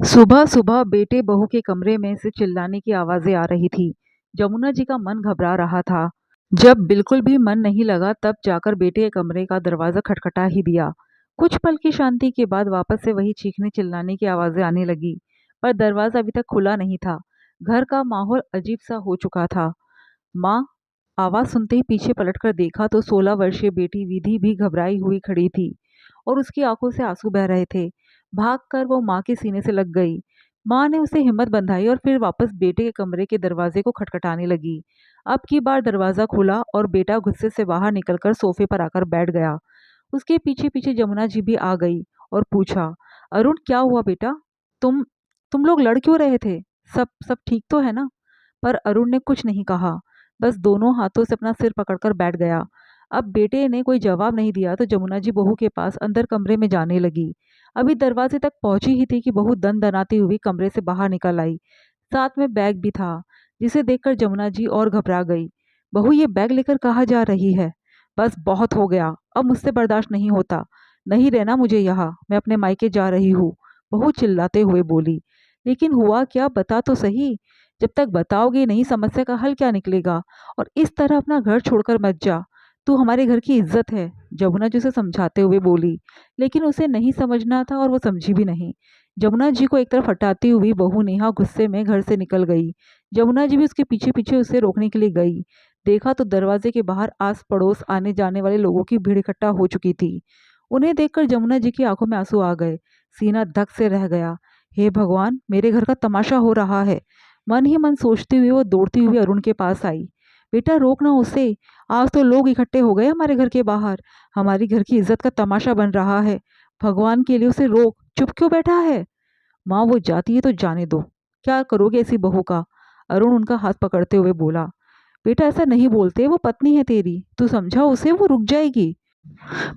सुबह सुबह बेटे बहू के कमरे में से चिल्लाने की आवाजें आ रही थी। जमुना जी का मन घबरा रहा था। जब बिल्कुल भी मन नहीं लगा तब जाकर बेटे के कमरे का दरवाजा खटखटा ही दिया। कुछ पल की शांति के बाद वापस से वही चीखने चिल्लाने की आवाजें आने लगी, पर दरवाजा अभी तक खुला नहीं था। घर का माहौल अजीब सा हो चुका था। माँ, आवाज सुनते ही पीछे पलटकर देखा तो 16 वर्षीय बेटी विधि भी घबराई हुई खड़ी थी और उसकी आंखों से आंसू बह रहे थे। भागकर वो माँ के सीने से लग गई। माँ ने उसे हिम्मत बंधाई और फिर वापस बेटे के कमरे के दरवाजे को खटखटाने लगी। अब की बार दरवाजा खुला और बेटा गुस्से से बाहर निकलकर सोफे पर आकर बैठ गया। उसके पीछे पीछे जमुना जी भी आ गई और पूछा, अरुण क्या हुआ बेटा? तुम तुम लोग लड़ क्यों रहे थे? सब सब ठीक तो है ना? पर अरुण ने कुछ नहीं कहा, बस दोनों हाथों से अपना सिर पकड़कर बैठ गया। अब बेटे ने कोई जवाब नहीं दिया तो जमुना जी बहू के पास अंदर कमरे में जाने लगी। अभी दरवाजे तक पहुंची ही थी कि बहू दन दनाती हुई कमरे से बाहर निकल आई। साथ में बैग भी था, जिसे देखकर जमुना जी और घबरा गई। बहू, ये बैग लेकर कहाँ जा रही है? बस बहुत हो गया, अब मुझसे बर्दाश्त नहीं होता। नहीं रहना मुझे यहाँ, मैं अपने मायके जा रही हूँ, बहू चिल्लाते हुए बोली। लेकिन हुआ क्या, बता तो सही। जब तक बताओगे नहीं समस्या का हल क्या निकलेगा? और इस तरह अपना घर छोड़कर मत जा, तू हमारे घर की इज्जत है, जमुना जी उसे समझाते हुए बोली। लेकिन उसे नहीं समझना था और वो समझी भी नहीं। जमुना जी को एक तरफ हटाती हुई बहू नेहा गुस्से में घर से निकल गई। जमुना जी भी उसके पीछे पीछे उसे रोकने के लिए गई। देखा तो दरवाजे के बाहर आस पड़ोस आने जाने वाले लोगों की भीड़ इकट्ठा हो चुकी थी। उन्हें देखकर जमुना जी की आंखों में आंसू आ गए। सीना धक से रह गया। हे भगवान, मेरे घर का तमाशा हो रहा है। मन ही मन सोचती हुई वो दौड़ती हुई अरुण के पास आई। बेटा रोकना उसे, आज तो लोग इकट्ठे हो गए हमारे घर के बाहर, हमारी घर की इज्जत का तमाशा बन रहा है। भगवान के लिए उसे रोक, चुप क्यों बैठा है? माँ, वो जाती है तो जाने दो, क्या करोगे ऐसी बहू का? अरुण उनका हाथ पकड़ते हुए बोला। बेटा ऐसा नहीं बोलते, वो पत्नी है तेरी, तू समझा उसे, वो रुक जाएगी।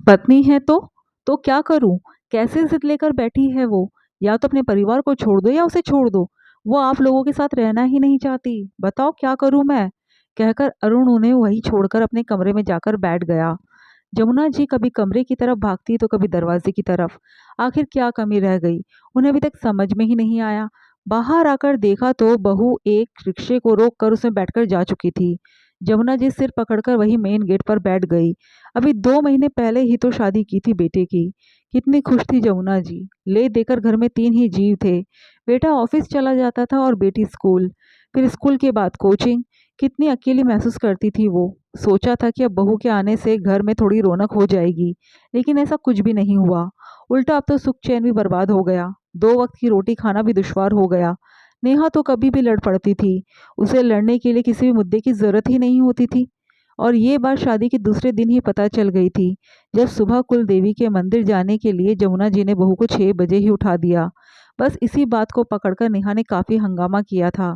पत्नी है तो क्या करूं? कैसे जिद लेकर बैठी है वो? या तो अपने परिवार को छोड़ दो या उसे छोड़ दो। वो आप लोगों के साथ रहना ही नहीं चाहती, बताओ क्या करूं मैं? कहकर अरुण उन्हें वहीं छोड़कर अपने कमरे में जाकर बैठ गया। जमुना जी कभी कमरे की तरफ भागती तो कभी दरवाजे की तरफ। आखिर क्या कमी रह गई, उन्हें अभी तक समझ में ही नहीं आया। बाहर आकर देखा तो बहू एक रिक्शे को रोक कर उसमें बैठकर जा चुकी थी। जमुना जी सिर पकड़कर वही मेन गेट पर बैठ गई। अभी 2 महीने पहले ही तो शादी की थी बेटे की। कितनी खुश थी जमुना जी, ले देकर घर में 3 ही जीव थे। बेटा ऑफिस चला जाता था और बेटी स्कूल, फिर स्कूल के बाद कोचिंग। कितनी अकेली महसूस करती थी वो। सोचा था कि अब बहू के आने से घर में थोड़ी रौनक हो जाएगी, लेकिन ऐसा कुछ भी नहीं हुआ। उल्टा अब तो सुख चैन भी बर्बाद हो गया, 2 वक्त की रोटी खाना भी दुश्वार हो गया। नेहा तो कभी भी लड़ पड़ती थी, उसे लड़ने के लिए किसी भी मुद्दे की जरूरत ही नहीं होती थी। और ये बात शादी के दूसरे दिन ही पता चल गई थी, जब सुबह कुल देवी के मंदिर जाने के लिए जमुना जी ने बहू को 6 बजे ही उठा दिया। बस इसी बात को पकड़कर नेहा ने काफी हंगामा किया था।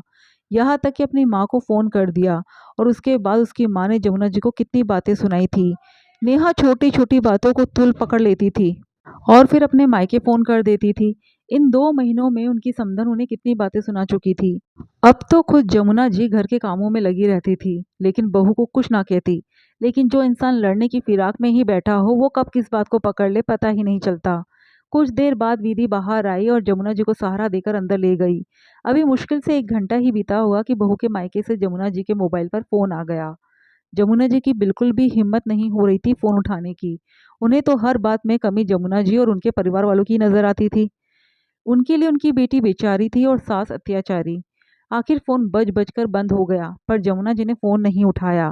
यहाँ तक कि अपनी माँ को फोन कर दिया और उसके बाद उसकी माँ ने जमुना जी को कितनी बातें सुनाई थी। नेहा छोटी छोटी बातों को तुल पकड़ लेती थी और फिर अपने मायके फोन कर देती थी। इन 2 महीनों में उनकी समधन उन्हें कितनी बातें सुना चुकी थी। अब तो खुद जमुना जी घर के कामों में लगी रहती थी, लेकिन बहू को कुछ ना कहती। लेकिन जो इंसान लड़ने की फिराक में ही बैठा हो वो कब किस बात को पकड़ ले पता ही नहीं चलता। कुछ देर बाद विधि बाहर आई और जमुना जी को सहारा देकर अंदर ले गई। अभी मुश्किल से 1 घंटा ही बीता हुआ कि बहू के मायके से जमुना जी के मोबाइल पर फोन आ गया। जमुना जी की बिल्कुल भी हिम्मत नहीं हो रही थी फोन उठाने की। उन्हें तो हर बात में कमी जमुना जी और उनके परिवार वालों की नजर आती थी। उनके लिए उनकी बेटी बेचारी थी और सास अत्याचारी। आखिर फोन बज बजकर बंद हो गया, पर जमुना जी ने फोन नहीं उठाया।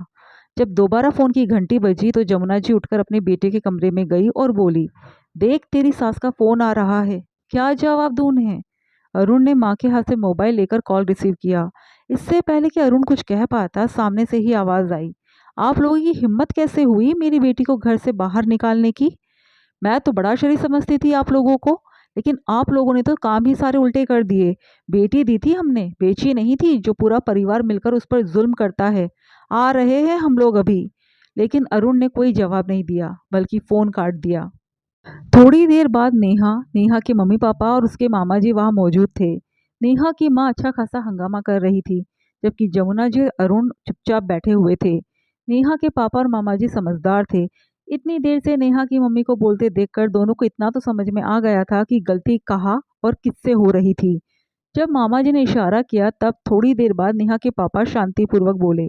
जब दोबारा फोन की घंटी बजी तो जमुना जी उठकर अपने बेटे के कमरे में गई और बोली, देख तेरी सास का फोन आ रहा है, क्या जवाब दूं उन्हें? अरुण ने माँ के हाथ से मोबाइल लेकर कॉल रिसीव किया। इससे पहले कि अरुण कुछ कह पाता, सामने से ही आवाज आई, आप लोगों की हिम्मत कैसे हुई मेरी बेटी को घर से बाहर निकालने की? मैं तो बड़ा शरीफ समझती थी आप लोगों को, लेकिन आप लोगों ने तो काम ही सारे उल्टे कर दिए। बेटी दी थी हमने, बेची नहीं थी जो पूरा परिवार मिलकर उस पर जुल्म करता है। आ रहे हैं हम लोग अभी। लेकिन अरुण ने कोई जवाब नहीं दिया, बल्कि फोन काट दिया। थोड़ी देर बाद नेहा, नेहा के मम्मी पापा और उसके मामा जी वहां मौजूद थे। नेहा की माँ अच्छा खासा हंगामा कर रही थी, जबकि जमुना जी और अरुण चुपचाप बैठे हुए थे। नेहा के पापा और मामा जी समझदार थे, इतनी देर से नेहा की मम्मी को बोलते देखकर दोनों को इतना तो समझ में आ गया था कि गलती कहाँ और किससे हो रही थी। जब मामा जी ने इशारा किया तब थोड़ी देर बाद नेहा के पापा शांतिपूर्वक बोले,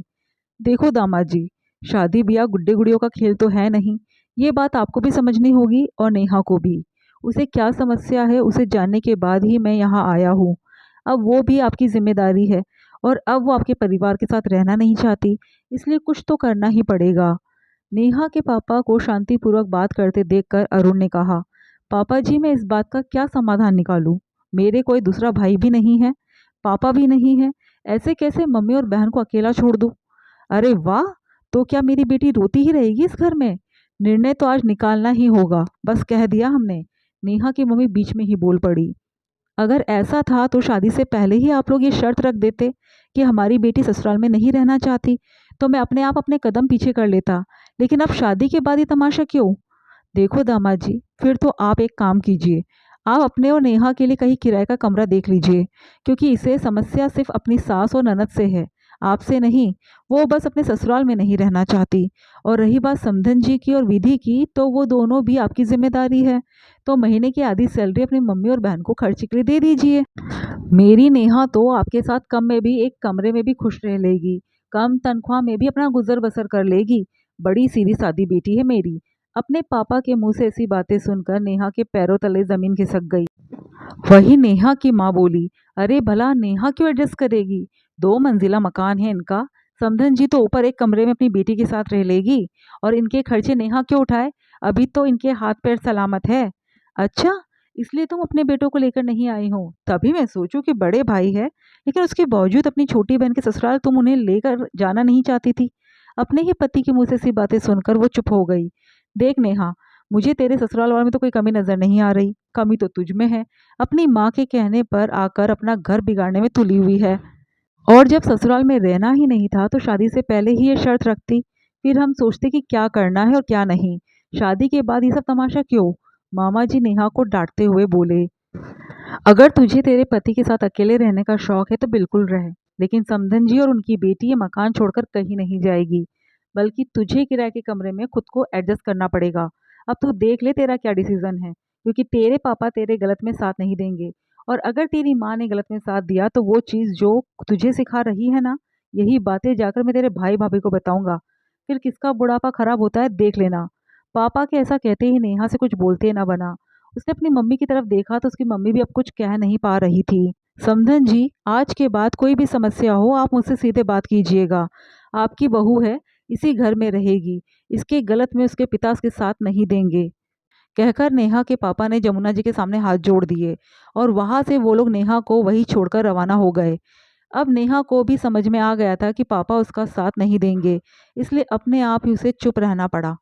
देखो दामाद जी, शादी ब्याह गुड्डे गुड़ियों का खेल तो है नहीं। ये बात आपको भी समझनी होगी और नेहा को भी। उसे क्या समस्या है उसे जानने के बाद ही मैं यहाँ आया हूँ। अब वो भी आपकी जिम्मेदारी है और अब वो आपके परिवार के साथ रहना नहीं चाहती, इसलिए कुछ तो करना ही पड़ेगा। नेहा के पापा को शांतिपूर्वक बात करते देखकर अरुण ने कहा, पापा जी मैं इस बात का क्या समाधान निकालूं? मेरे कोई दूसरा भाई भी नहीं है, पापा भी नहीं है, ऐसे कैसे मम्मी और बहन को अकेला छोड़ दूं? अरे वाह! तो क्या मेरी बेटी रोती ही रहेगी इस घर में? निर्णय तो आज निकालना ही होगा, बस कह दिया हमने। नेहा की मम्मी बीच में ही बोल पड़ी। अगर ऐसा था तो शादी से पहले ही आप लोग ये शर्त रख देते कि हमारी बेटी ससुराल में नहीं रहना चाहती, तो मैं अपने आप अपने कदम पीछे कर लेता। लेकिन अब शादी के बाद ये तमाशा क्यों? देखो दामाद जी, फिर तो आप एक काम कीजिए, आप अपने और नेहा के लिए कहीं किराए का कमरा देख लीजिए, क्योंकि इसे समस्या सिर्फ अपनी सास और ननद से है, आपसे नहीं। वो बस अपने ससुराल में नहीं रहना चाहती। और रही बात समधन जी की और विधि की, तो वो दोनों भी आपकी जिम्मेदारी है। तो महीने की आधी सैलरी अपनी मम्मी और बहन को खर्च के लिए दे दीजिए। मेरी नेहा तो आपके साथ कम में भी एक कमरे में भी खुश रह लेगी, कम तनख्वाह में भी अपना गुजर बसर कर लेगी। बड़ी सीधी सादी बेटी है मेरी। अपने पापा के मुंह से ऐसी बातें सुनकर नेहा के पैरों तले जमीन खिसक गई। वही नेहा की माँ बोली, अरे भला नेहा क्यों एडजस्ट करेगी? 2 मंजिला मकान है इनका। समधन जी तो ऊपर एक कमरे में अपनी बेटी के साथ रह लेगी और इनके खर्चे नेहा क्यों उठाए? अभी तो इनके हाथ पैर सलामत है। अच्छा, इसलिए तुम अपने बेटों को लेकर नहीं आई हो? तभी मैं सोचूं कि बड़े भाई है, लेकिन उसके बावजूद अपनी छोटी बहन के ससुराल तुम उन्हें लेकर जाना नहीं चाहती थी। अपने ही पति के मुंह से ऐसी बातें सुनकर वो चुप हो गई। देख नेहा, मुझे तेरे ससुराल वालों में तो कोई कमी नजर नहीं आ रही, कमी तो तुझ में है। अपनी माँ के कहने पर आकर अपना घर बिगाड़ने में तुली हुई है। और जब ससुराल में रहना ही नहीं था तो शादी से पहले ही ये शर्त रखती, फिर हम सोचते कि क्या करना है और क्या नहीं। शादी के बाद ये सब तमाशा क्यों? मामा जी नेहा को डांटते हुए बोले, अगर तुझे तेरे पति के साथ अकेले रहने का शौक है तो बिल्कुल रह, लेकिन समधन जी और उनकी बेटी ये मकान छोड़कर कहीं नहीं जाएगी, बल्कि तुझे किराए के कमरे में खुद को एडजस्ट करना पड़ेगा। अब तू देख ले तेरा क्या डिसीजन है, क्योंकि तेरे पापा तेरे गलत में साथ नहीं देंगे। और अगर तेरी माँ ने गलत में साथ दिया तो वो चीज़ जो तुझे सिखा रही है ना, यही बातें जाकर मैं तेरे भाई भाभी को बताऊंगा। फिर किसका बुढ़ापा खराब होता है देख लेना। पापा के ऐसा कहते ही नेहा से कुछ बोलते ना बना। उसने अपनी मम्मी की तरफ देखा तो उसकी मम्मी भी अब कुछ कह नहीं पा रही थी। समधन जी, आज के बाद कोई भी समस्या हो आप मुझसे सीधे बात कीजिएगा। आपकी बहू है, इसी घर में रहेगी, इसके गलत में उसके पिता उसके साथ नहीं देंगे। कहकर नेहा के पापा ने जमुना जी के सामने हाथ जोड़ दिए और वहां से वो लोग नेहा को वहीं छोड़कर रवाना हो गए। अब नेहा को भी समझ में आ गया था कि पापा उसका साथ नहीं देंगे, इसलिए अपने आप ही उसे चुप रहना पड़ा।